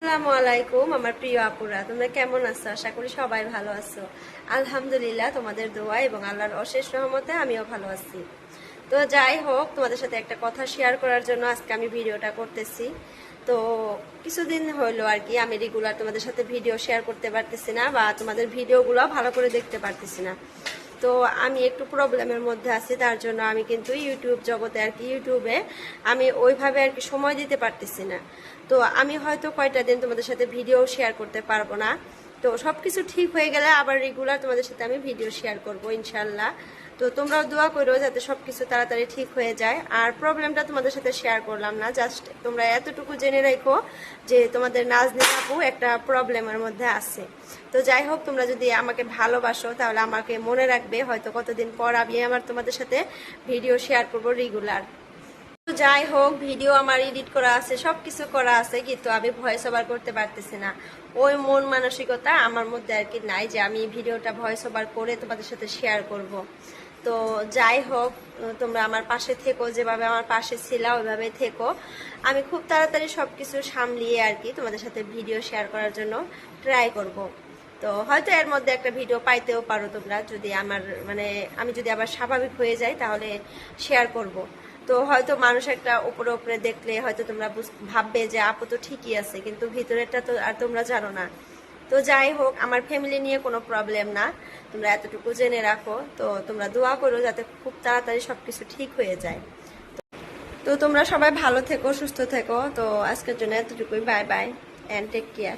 আসসালামু আলাইকুম আমার প্রিয় আপুরা, তোমরা কেমন আছো? আশা করি সবাই ভালো আছো। আলহামদুলিল্লাহ, তোমাদের দোয়া এবং আল্লাহর অশেষ রহমতে আমিও ভালো আছি। তো যাই হোক, তোমাদের সাথে একটা কথা শেয়ার করার জন্য আজকে আমি ভিডিওটা করতেছি। তো কিছুদিন হলো আর কি আমি রেগুলার তোমাদের সাথে ভিডিও শেয়ার করতে পারতেছি না, বা তোমাদের ভিডিওগুলো ভালো করে দেখতে পারতেছি না। তো আমি একটু প্রবলেমের মধ্যে আছি, তার জন্য আমি কিন্তু ইউটিউব জগতে আর কি ইউটিউবে আমি ওইভাবে আর কি সময় দিতে পারতেছি না। তো আমি হয়তো কয়টা দিন তোমাদের সাথে ভিডিও শেয়ার করতে পারবো না। তো সব কিছু ঠিক হয়ে গেলে আবার রেগুলার তোমাদের সাথে আমি ভিডিও শেয়ার করব ইনশাল্লাহ। তো তোমরাও দোয়া করো যাতে সব কিছু তাড়াতাড়ি ঠিক হয়ে যায়। আর প্রবলেমটা তোমাদের সাথে শেয়ার করলাম না, জাস্ট তোমরা এতটুকু জেনে রাখো যে তোমাদের নাজনীন আপু একটা প্রবলেমের মধ্যে আছে। তো যাই হোক, তোমরা যদি আমাকে ভালোবাসো তাহলে আমাকে মনে রাখবে, হয়তো কতদিন পর আমি তোমাদের সাথে ভিডিও শেয়ার করব রেগুলার। যাই হোক, ভিডিও আমার এডিট করা আছে, সবকিছু করা আছে, কিন্তু আমি ভয়েস ওভার করতে পারতেছি না। ওই মন মানসিকতা আমার মধ্যে আর কি নাই যে আমি ভিডিওটা ভয়েস ওভার করে তোমাদের সাথে শেয়ার করব। তো যাই হোক, তোমরা আমার পাশে থেকো, যেভাবে আমার পাশে ছিলা ওইভাবে থেকো। আমি খুব তাড়াতাড়ি সবকিছু সামলিয়ে আর কি তোমাদের সাথে ভিডিও শেয়ার করার জন্য ট্রাই করব। তো হয়তো এর মধ্যে একটা ভিডিও পাইতেও পারো তোমরা, যদি আমার আমি যদি আবার স্বাভাবিক হয়ে যাই তাহলে শেয়ার করব। তো হয়তো মানুষ একটা উপরে উপরে দেখলে হয়তো তোমরা ভাববে যে আপু তো ঠিকই আছে, কিন্তু ভিতরেরটা তো আর তোমরা জানো না। তো যাই হোক, আমার ফ্যামিলি নিয়ে কোনো প্রবলেম না, তোমরা এতটুকু জেনে রাখো। তো তোমরা দোয়া করো যাতে খুব তাড়াতাড়ি সবকিছু ঠিক হয়ে যায়। তো তোমরা সবাই ভালো থেকো, সুস্থ থেকো। তো আজকের জন্য এতটুকুই, bye bye and take care.